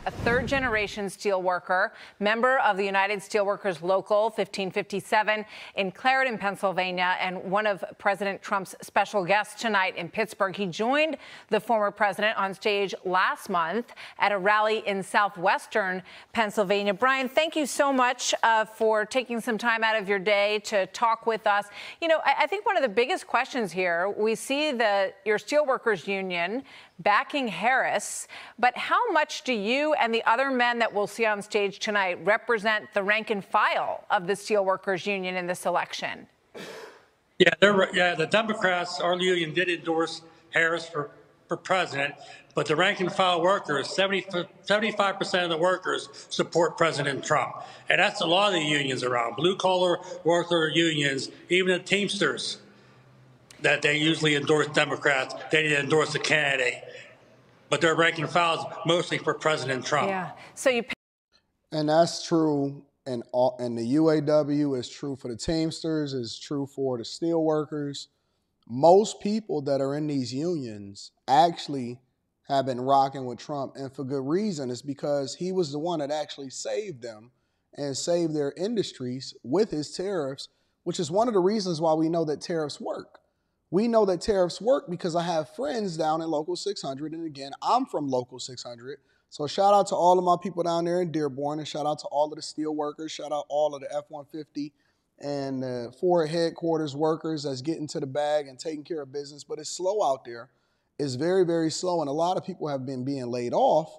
a third-generation steelworker, member of the United Steelworkers Local 1557 in Clarendon, Pennsylvania, and one of President Trump's special guests tonight in Pittsburgh. He joined the former president on stage last month at a rally in southwestern Pennsylvania. Brian, thank you so much for taking some time out of your day to talk with us. You know, I think one of the biggest questions here, we see your steelworkers union backing Harris, but how much do you and the other men that we'll see on stage tonight represent the rank and file of the steelworkers union in this election? Yeah, the Democrats, our union, did endorse Harris for president, but the rank and file workers, 75% of the workers support President Trump. And that's a lot of the unions around, blue-collar worker unions, even the Teamsters, that they usually endorse Democrats. They didn't endorse the candidate. But their rank and file is mostly for President Trump. Yeah. So and that's true, and the UAW is true for the Teamsters, is true for the steelworkers. Most people that are in these unions actually have been rocking with Trump, and for good reason. It's because he was the one that actually saved them and saved their industries with his tariffs, which is one of the reasons why we know that tariffs work. We know that tariffs work because I have friends down in Local 600. And again, I'm from Local 600. So shout out to all of my people down there in Dearborn, and shout out to all of the steel workers. Shout out all of the F-150 and Ford headquarters workers that's getting to the bag and taking care of business. But it's slow out there. It's very, very slow. And a lot of people have been being laid off.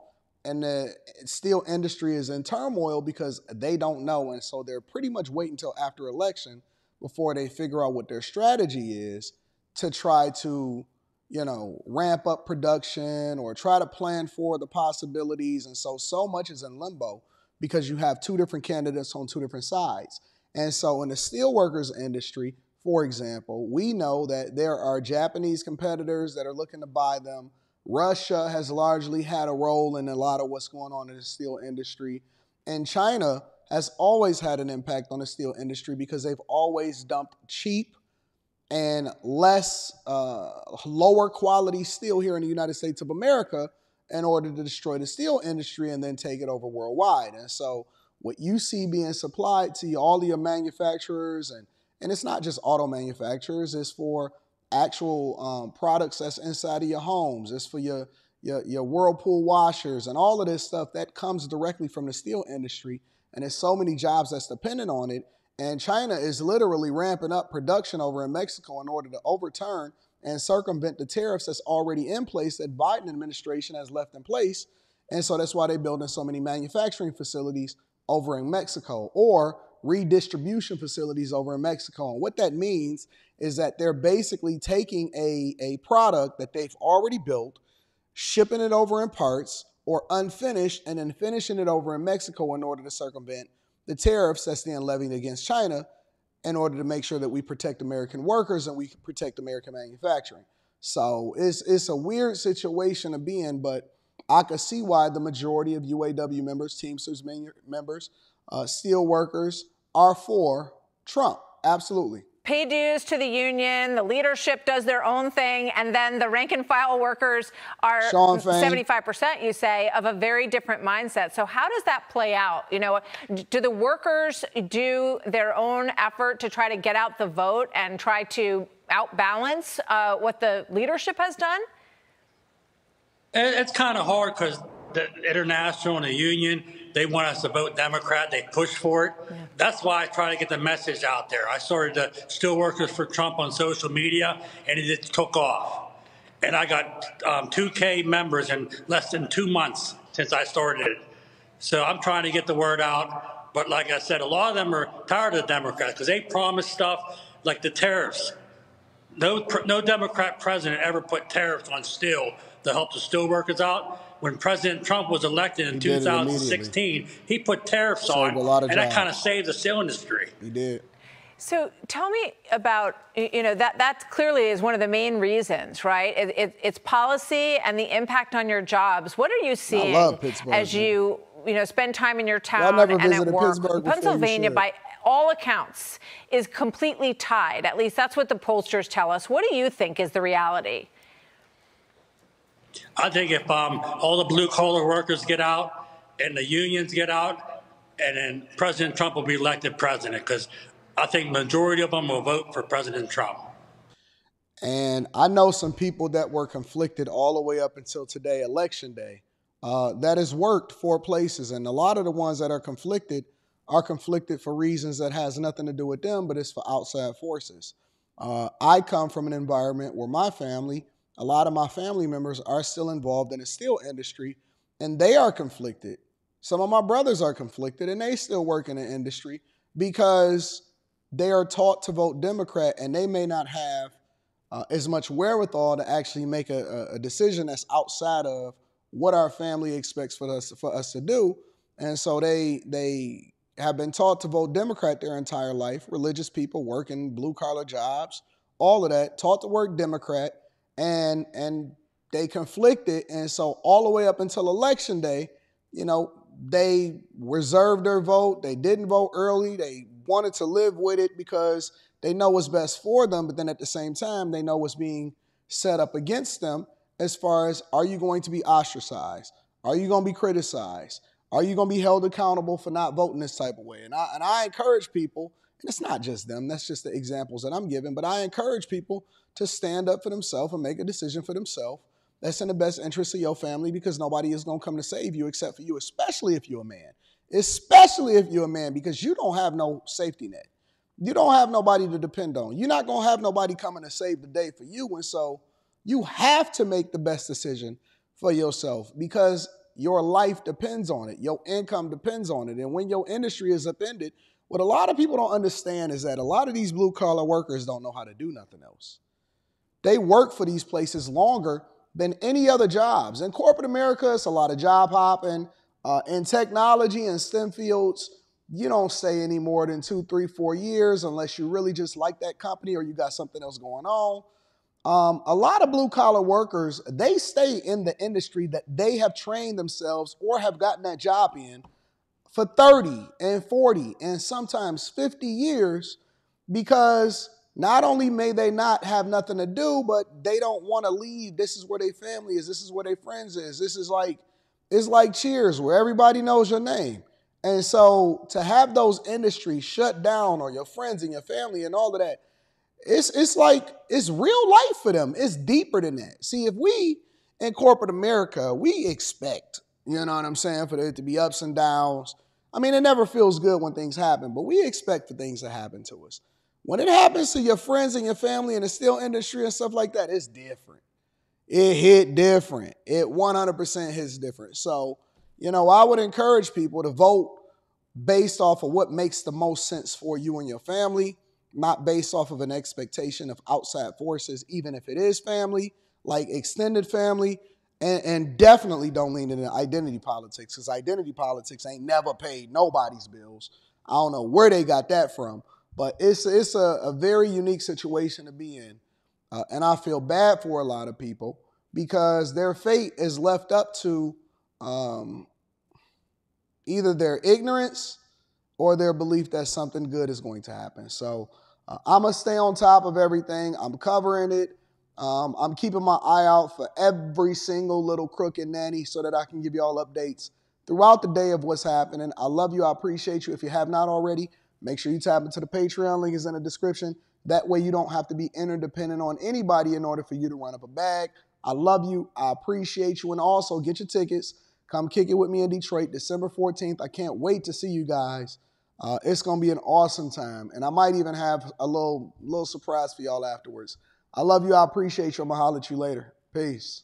And the steel industry is in turmoil because they don't know. And so they're pretty much waiting until after election before they figure out what their strategy is to try to, you know, ramp up production or try to plan for the possibilities. And so much is in limbo because you have two different candidates on two different sides. And so in the steelworkers industry, for example, we know that there are Japanese competitors that are looking to buy them. Russia has largely had a role in a lot of what's going on in the steel industry. And China has always had an impact on the steel industry because they've always dumped cheap and less lower quality steel here in the United States of America in order to destroy the steel industry and then take it over worldwide. And so what you see being supplied to all of your manufacturers, and it's not just auto manufacturers, it's for actual products that's inside of your homes. It's for your Whirlpool washers and all of this stuff that comes directly from the steel industry. And there's so many jobs that's dependent on it. And China is literally ramping up production over in Mexico in order to overturn and circumvent the tariffs that's already in place that Biden administration has left in place. And so that's why they're building so many manufacturing facilities over in Mexico or redistribution facilities over in Mexico. And what that means is that they're basically taking a product that they've already built, shipping it over in parts or unfinished, and then finishing it over in Mexico in order to circumvent the tariffs that's then levied against China in order to make sure that we protect American workers and we protect American manufacturing. So it's a weird situation to be in, but I could see why the majority of UAW members, Teamsters members, steel workers are for Trump. Absolutely. Pay dues to the union, the leadership does their own thing, and then the rank and file workers are 75%, you say, of a very different mindset. So how does that play out? You know, do the workers do their own effort to try to get out the vote and try to outbalance what the leadership has done? It's kind of hard because the international and the union, they want us to vote Democrat. They push for it. Yeah. That's why I try to get the message out there. I started the Steelworkers for Trump on social media, and it took off. And I got 2K members in less than 2 months since I started it. So I'm trying to get the word out. But like I said, a lot of them are tired of the Democrats because they promise stuff like the tariffs. No Democrat president ever put tariffs on steel to help the steelworkers out. When President Trump was elected in 2016, he put tariffs on, and that kind of saved the steel industry. He did. So tell me about, you know, that clearly is one of the main reasons, right? It's policy and the impact on your jobs. What are you seeing as you spend time in your town and at work? Pennsylvania, by all accounts, is completely tied. At least that's what the pollsters tell us. What do you think is the reality? I think if all the blue-collar workers get out and the unions get out, and then President Trump will be elected president, because I think majority of them will vote for President Trump. And I know some people that were conflicted all the way up until today, election day, that has worked for places. And a lot of the ones that are conflicted for reasons that has nothing to do with them, but it's for outside forces. I come from an environment where a lot of my family members are still involved in the steel industry, and they are conflicted. Some of my brothers are conflicted, and they still work in the industry because they are taught to vote Democrat, and they may not have as much wherewithal to actually make a decision that's outside of what our family expects for us to do. And so they have been taught to vote Democrat their entire life. Religious people working blue-collar jobs, all of that, taught to work Democrat, and they conflicted. And so all the way up until election day, they reserved their vote. They didn't vote early. They wanted to live with it because they know what's best for them, but then at the same time, they know what's being set up against them as far as, are you going to be ostracized? Are you going to be criticized? Are you going to be held accountable for not voting this type of way? And I encourage people, and it's not just them, that's just the examples that I'm giving, but I encourage people to stand up for themselves and make a decision for themselves that's in the best interest of your family, because nobody is going to come to save you except for you, especially if you're a man. Especially if you're a man, because you don't have no safety net. You don't have nobody to depend on. You're not going to have nobody coming to save the day for you. And so you have to make the best decision for yourself because your life depends on it. Your income depends on it. And when your industry is upended, what a lot of people don't understand is that a lot of these blue-collar workers don't know how to do nothing else. They work for these places longer than any other jobs. In corporate America, it's a lot of job hopping. In technology and STEM fields, you don't stay any more than 2, 3, 4 years unless you really just like that company or you got something else going on. A lot of blue-collar workers, they stay in the industry that they have trained themselves or have gotten that job in for 30 and 40 and sometimes 50 years because not only may they not have nothing to do, but they don't want to leave. This is where their family is. This is where their friends is. It's like Cheers, where everybody knows your name. And so to have those industries shut down or your friends and your family and all of that, it's like it's real life for them. It's deeper than that. See, if we in corporate America, we expect, you know what I'm saying, for there to be ups and downs. I mean, it never feels good when things happen, but we expect for things to happen to us. When it happens to your friends and your family in the steel industry and stuff like that, it's different. It hit different. It 100% hits different. So, I would encourage people to vote based off of what makes the most sense for you and your family, not based off of an expectation of outside forces, even if it is family, like extended family, and definitely don't lean into identity politics, because identity politics ain't never paid nobody's bills. I don't know where they got that from, but it's a very unique situation to be in. And I feel bad for a lot of people because their fate is left up to either their ignorance or their belief that something good is going to happen. So I'm going to stay on top of everything. I'm covering it. I'm keeping my eye out for every single little crook and nanny so that I can give you all updates throughout the day of what's happening. I love you. I appreciate you. If you have not already, make sure you tap into the Patreon. Link is in the description. That way you don't have to be interdependent on anybody in order for you to run up a bag. I love you. I appreciate you. And also get your tickets. Come kick it with me in Detroit, December 14th. I can't wait to see you guys. It's going to be an awesome time. And I might even have a little surprise for y'all afterwards. I love you. I appreciate you. I'm going to holler at you later. Peace.